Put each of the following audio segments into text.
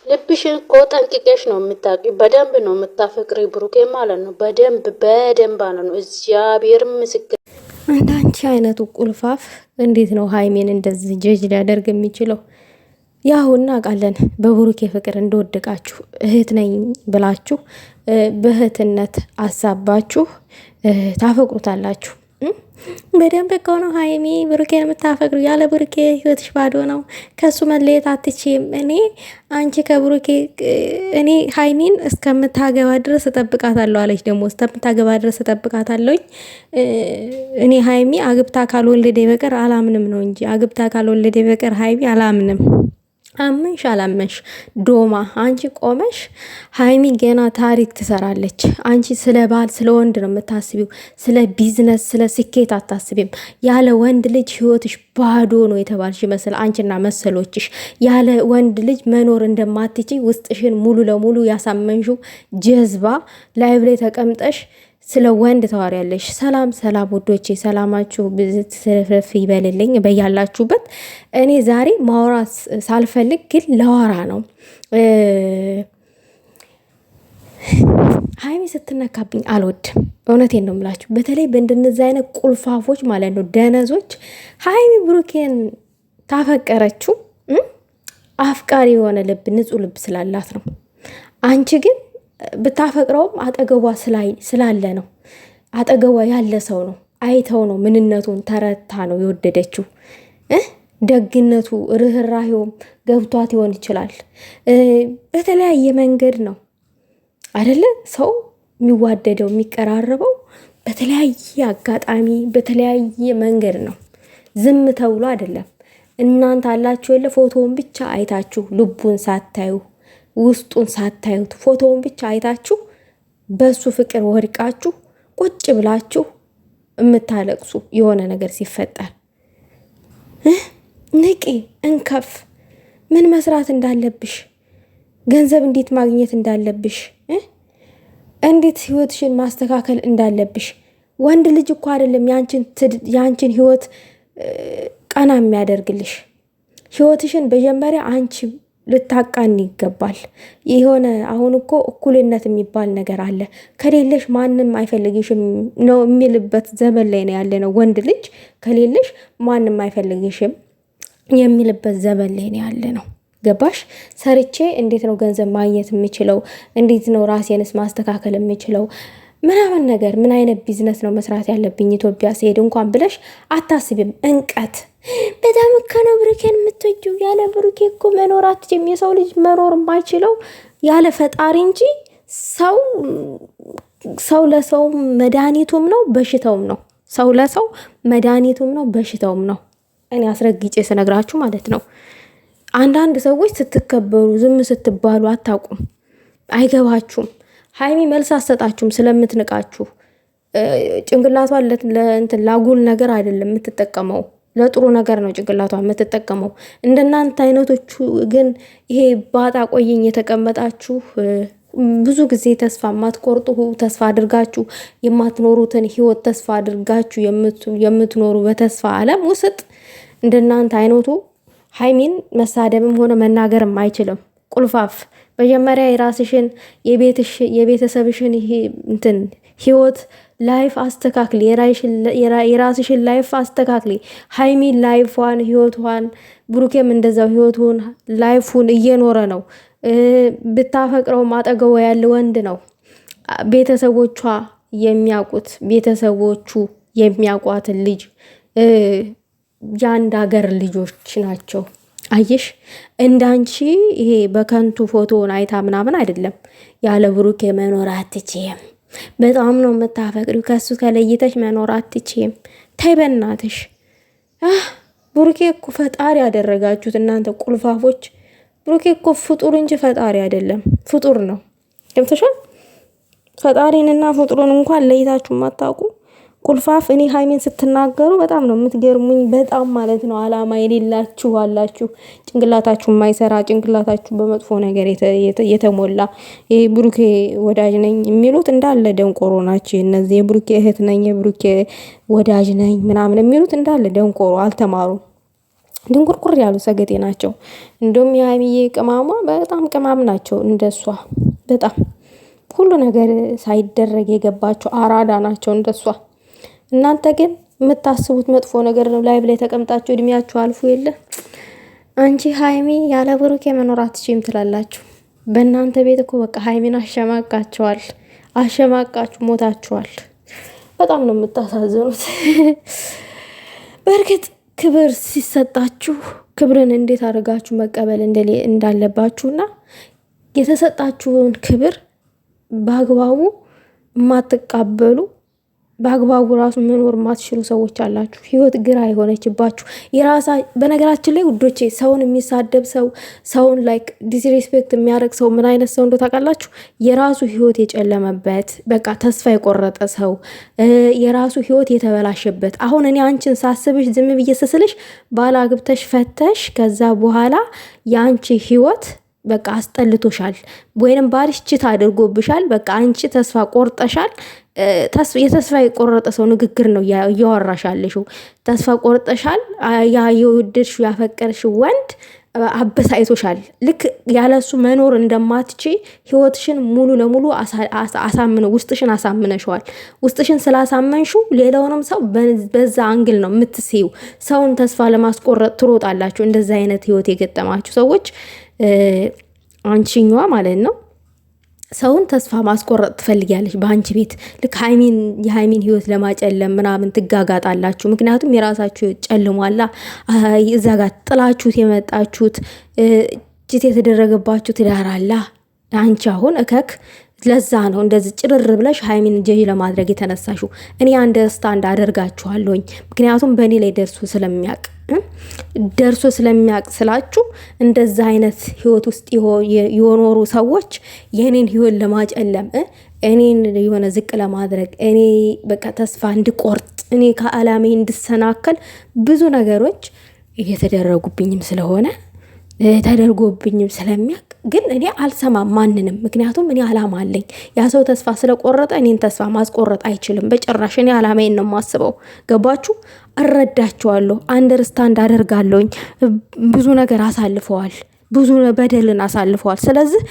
ልብሽን እኮ ጠንቅቀሽ ነው የምታውቂው። በደንብ ነው የምታፈቅሪ ብሩኬ ማለት ነው። በደንብ አለ ነው። እግዚአብሔር ምስክር። እንዳንቺ አይነቱ ቁልፋፍ እንዴት ነው ሀይሜን እንደዚህ ጀጅ ሊያደርግ የሚችለው? ያው እናውቃለን በብሩኬ ፍቅር እንደወደቃችሁ እህት ነኝ ብላችሁ በእህትነት አሳባችሁ ታፈቅሩታላችሁ። በደንብ እኮ ነው ሀይሚ ብሩኬን የምታፈቅሩ። ያለ ብሩኬ ህይወትሽ ባዶ ነው። ከሱ መለየት አትችም። አንቺ ከብሩኬ እኔ ሀይሚን እስከምታገባ ድረስ እጠብቃታለሁ አለች። ደግሞ እስከምታገባ ድረስ እጠብቃታለሁኝ። እኔ ሀይሚ አግብታ ካልወለደ በቀር አላምንም ነው እንጂ አግብታ ካልወለደ በቀር ሀይሚ አላምንም። አመንሽ አላመንሽ ዶማ አንቺ ቆመሽ ሀይሚ ገና ታሪክ ትሰራለች። አንቺ ስለ ባል ስለ ወንድ ነው የምታስቢው፣ ስለ ቢዝነስ ስለ ስኬት አታስቢም። ያለ ወንድ ልጅ ህይወትሽ ባዶ ነው የተባልሽ ይመስል አንቺና መሰሎችሽ ያለ ወንድ ልጅ መኖር እንደማትችይ ውስጥሽን ሙሉ ለሙሉ ያሳመንሽው ጀዝባ ላይቭ ላይ ተቀምጠሽ ስለ ወንድ ታወሪያለሽ። ሰላም ሰላም ውዶቼ፣ ሰላማችሁ ብዝት ስርፍ ይበልልኝ በያላችሁበት። እኔ ዛሬ ማውራት ሳልፈልግ ግን ለወራ ነው። ሀይሚ ስትነካብኝ አልወድም። እውነቴን ነው የምላችሁ። በተለይ በእንደነዚህ አይነት ቁልፋፎች ማለት ነው፣ ደነዞች። ሀይሚ ብሩኬን ታፈቀረችው አፍቃሪ የሆነ ልብ ንጹህ ልብ ስላላት ነው። አንቺ ግን ብታፈቅረውም አጠገቧ ስላለ ነው። አጠገቧ ያለ ሰው ነው። አይተው ነው ምንነቱን ተረታ ነው የወደደችው። ደግነቱ ርህራሄውም ገብቷት ይሆን ይችላል። በተለያየ መንገድ ነው አይደለ ሰው የሚዋደደው የሚቀራረበው፣ በተለያየ አጋጣሚ በተለያየ መንገድ ነው። ዝም ተብሎ አይደለም። እናንተ አላችሁ የለ ፎቶውን ብቻ አይታችሁ ልቡን ሳታዩ ውስጡን ሳታዩት ፎቶውን ብቻ አይታችሁ በሱ ፍቅር ወድቃችሁ ቁጭ ብላችሁ የምታለቅሱ የሆነ ነገር ሲፈጠር ንቂ፣ እንከፍ፣ ምን መስራት እንዳለብሽ፣ ገንዘብ እንዴት ማግኘት እንዳለብሽ፣ እንዴት ህይወትሽን ማስተካከል እንዳለብሽ። ወንድ ልጅ እኮ አይደለም ያንቺን ህይወት ቀና የሚያደርግልሽ። ህይወትሽን በመጀመሪያ አንቺ ልታቃን ይገባል። የሆነ አሁን እኮ እኩልነት የሚባል ነገር አለ። ከሌለሽ ማንም አይፈልግሽም ነው የሚልበት ዘመን ላይ ነው ያለ ነው። ወንድ ልጅ ከሌለሽ ማንም አይፈልግሽም የሚልበት ዘመን ላይ ነው ያለ ነው። ገባሽ? ሰርቼ እንዴት ነው ገንዘብ ማግኘት የምችለው? እንዴት ነው ራሴንስ ማስተካከል የምችለው? ምናምን ነገር ምን አይነት ቢዝነስ ነው መስራት ያለብኝ ኢትዮጵያ ሲሄድ እንኳን ብለሽ አታስቢም። እንቀት በጣም እኮ ነው ብሩኬን የምትወጂው። ያለ ብሩኬ እኮ መኖር አትችይም። የሰው ልጅ መኖር የማይችለው ያለ ፈጣሪ እንጂ ሰው ለሰው መድኃኒቱም ነው በሽታውም ነው። ሰው ለሰው መድኃኒቱም ነው በሽታውም ነው። እኔ አስረግጬ ስነግራችሁ ማለት ነው። አንዳንድ ሰዎች ስትከበሩ ዝም ስትባሉ አታውቁም፣ አይገባችሁም። ሀይሚ መልስ አሰጣችሁም ስለምትንቃችሁ። ጭንቅላቷን ለእንትን ላጉል ነገር አይደለም የምትጠቀመው፣ ለጥሩ ነገር ነው ጭንቅላቷን የምትጠቀመው። እንደናንተ አይነቶቹ ግን ይሄ ባጣ ቆየኝ የተቀመጣችሁ ብዙ ጊዜ ተስፋ የማትቆርጡ ተስፋ አድርጋችሁ የማትኖሩትን ህይወት ተስፋ አድርጋችሁ የምትኖሩ በተስፋ ዓለም ውስጥ እንደናንተ አይነቱ ሀይሚን መሳደብም ሆነ መናገርም አይችልም። ቁልፋፍ መጀመሪያ የራስሽን የቤተሰብሽን እንትን ህይወት ላይፍ አስተካክሊ። የራስሽን ላይፍ አስተካክሊ። ሀይሚ ላይፏን ህይወቷን፣ ብሩኬም እንደዛው ህይወቱን ላይፉን እየኖረ ነው። ብታፈቅረውም አጠገቧ ያለ ወንድ ነው። ቤተሰቦቿ የሚያውቁት ቤተሰቦቹ የሚያውቋትን ልጅ የአንድ ሀገር ልጆች ናቸው። አየሽ እንዳንቺ ይሄ በከንቱ ፎቶውን አይታ ምናምን አይደለም። ያለ ብሩኬ መኖር አትችይም። በጣም ነው የምታፈቅሪው። ከሱ ከለይተሽ መኖር አትችይም። ተይ በእናትሽ። ብሩኬ እኮ ፈጣሪ ያደረጋችሁት እናንተ ቁልፋፎች። ብሩኬ እኮ ፍጡር እንጂ ፈጣሪ አይደለም። ፍጡር ነው። ገብተሻል? ፈጣሪንና ፍጡሩን እንኳን ለይታችሁ ማታውቁ ቁልፋፍ። እኔ ሀይሜን ስትናገሩ በጣም ነው የምትገርሙኝ። በጣም ማለት ነው። አላማ የሌላችሁ አላችሁ። ጭንቅላታችሁ የማይሰራ ጭንቅላታችሁ በመጥፎ ነገር የተሞላ ይሄ ብሩኬ ወዳጅ ነኝ የሚሉት እንዳለ ደንቆሮ ናቸው። እነዚህ የብሩኬ እህት ነኝ የብሩኬ ወዳጅ ነኝ ምናምን የሚሉት እንዳለ ደንቆሮ፣ አልተማሩም። ድንቁርቁር ያሉ ሰገጤ ናቸው። እንደውም የሀይሚዬ ቅማሟ በጣም ቅማም ናቸው። እንደሷ በጣም ሁሉ ነገር ሳይደረግ የገባቸው አራዳ ናቸው እንደሷ። እናንተ ግን የምታስቡት መጥፎ ነገር ነው። ላይቭ ላይ ተቀምጣችሁ እድሜያችሁ አልፎ የለ አንቺ ሀይሚ ያለ ብሩኬ መኖር አትችይም ትላላችሁ። በእናንተ ቤት እኮ በቃ ሀይሚን አሸማቃችኋል፣ አሸማቃችሁ ሞታችኋል። በጣም ነው የምታሳዝኑት። በእርግጥ ክብር ሲሰጣችሁ ክብርን እንዴት አድርጋችሁ መቀበል እንዳለባችሁና የተሰጣችሁን ክብር በአግባቡ የማትቀበሉ በአግባቡ ራሱ መኖር የማትችሉ ሰዎች አላችሁ። ህይወት ግራ የሆነችባችሁ በነገራችን ላይ ውዶቼ፣ ሰውን የሚሳደብ ሰውን ላይክ ዲስሪስፔክት የሚያደርግ ሰው ምን አይነት ሰው እንደው ታውቃላችሁ? የራሱ ህይወት የጨለመበት በቃ ተስፋ የቆረጠ ሰው፣ የራሱ ህይወት የተበላሸበት። አሁን እኔ አንቺን ሳስብሽ ዝም ብዬ ስስልሽ ባላግብተሽ ፈተሽ ከዛ በኋላ የአንቺ ህይወት በቃ አስጠልቶሻል፣ ወይንም ባልሽ ችት አድርጎብሻል። በቃ አንቺ ተስፋ ቆርጠሻል። የተስፋ የቆረጠ ሰው ንግግር ነው እያወራሻለሽው። ተስፋ ቆርጠሻል። ያ የወደድሽው ያፈቀርሽው ወንድ አበሳይቶሻል። ልክ ያለሱ መኖር እንደማትች ህይወትሽን ሙሉ ለሙሉ ውስጥሽን አሳምነሽዋል። ውስጥሽን ስላሳመንሽው ሌላውንም ሰው በዛ አንግል ነው የምትስይው። ሰውን ተስፋ ለማስቆረጥ ትሮጣላችሁ። እንደዛ አይነት ህይወት የገጠማችሁ ሰዎች አንቺኛዋ ማለት ነው ሰውን ተስፋ ማስቆረጥ ትፈልጊያለሽ በአንቺ ቤት። ልክ የሀይሚን ህይወት ለማጨለም ምናምን ትጋጋጣላችሁ። ምክንያቱም የራሳችሁ ህይወት ጨልሟላ። እዛ ጋር ጥላችሁት የመጣችሁት ጅት የተደረገባችሁ ትዳር አላ። አንቺ አሁን እከክ ለዛ ነው እንደዚህ ጭርር ብለሽ ሀይሚን ጀጅ ለማድረግ የተነሳሽው። እኔ አንደርስታንድ አደርጋችኋለሁኝ። ምክንያቱም በእኔ ላይ ደርሶ ስለሚያቅ ስላችሁ እንደዛ አይነት ህይወት ውስጥ የኖሩ ሰዎች የኔን ህይወት ለማጨለም እኔን የሆነ ዝቅ ለማድረግ እኔ በቃ ተስፋ እንድቆርጥ እኔ ከአላሜ እንድሰናከል ብዙ ነገሮች እየተደረጉብኝም ስለሆነ ተደርጎብኝም ስለሚያቅ ግን እኔ አልሰማም ማንንም። ምክንያቱም እኔ አላማ አለኝ። ያ ሰው ተስፋ ስለቆረጠ እኔን ተስፋ ማስቆረጥ አይችልም በጭራሽ። እኔ አላማዬን ነው የማስበው። ገባችሁ? እረዳቸዋለሁ፣ አንደርስታንድ አደርጋለሁኝ። ብዙ ነገር አሳልፈዋል፣ ብዙ በደልን አሳልፈዋል። ስለዚህ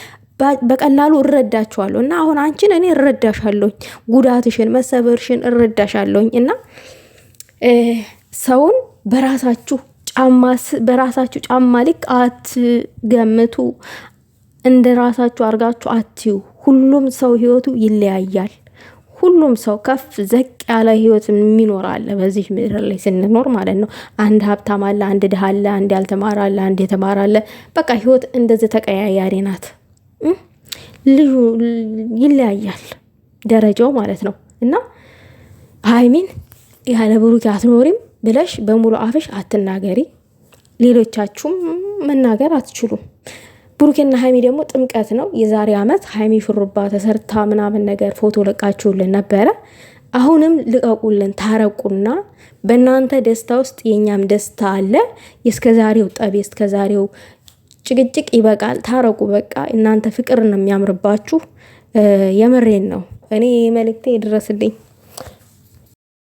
በቀላሉ እረዳቸዋለሁ እና አሁን አንቺን እኔ እረዳሻለሁኝ፣ ጉዳትሽን፣ መሰበርሽን እረዳሻለሁኝ እና ሰውን በራሳችሁ ጫማ ልክ አትገምቱ። እንደ ራሳችሁ አርጋችሁ አትዩ። ሁሉም ሰው ህይወቱ ይለያያል። ሁሉም ሰው ከፍ ዘቅ ያለ ህይወት የሚኖር አለ በዚህ ምድር ላይ ስንኖር ማለት ነው። አንድ ሀብታም አለ፣ አንድ ድሃ አለ፣ አንድ ያልተማረ አለ፣ አንድ የተማረ አለ። በቃ ህይወት እንደዚህ ተቀያያሪ ናት። ልዩ ይለያያል ደረጃው ማለት ነው። እና ሀይሚን ያለ ብሩክ አትኖሪም ብለሽ በሙሉ አፍሽ አትናገሪ። ሌሎቻችሁም መናገር አትችሉም። ብሩኬና ሀይሚ ደግሞ ጥምቀት ነው የዛሬ ዓመት ሀይሚ ሹሩባ ተሰርታ ምናምን ነገር ፎቶ ለቃችሁልን ነበረ። አሁንም ልቀቁልን፣ ታረቁና በእናንተ ደስታ ውስጥ የኛም ደስታ አለ። የእስከዛሬው ጠብ የእስከዛሬው ጭቅጭቅ ይበቃል። ታረቁ በቃ። እናንተ ፍቅር ነው የሚያምርባችሁ። የምሬን ነው። እኔ መልእክቴ ይድረስልኝ።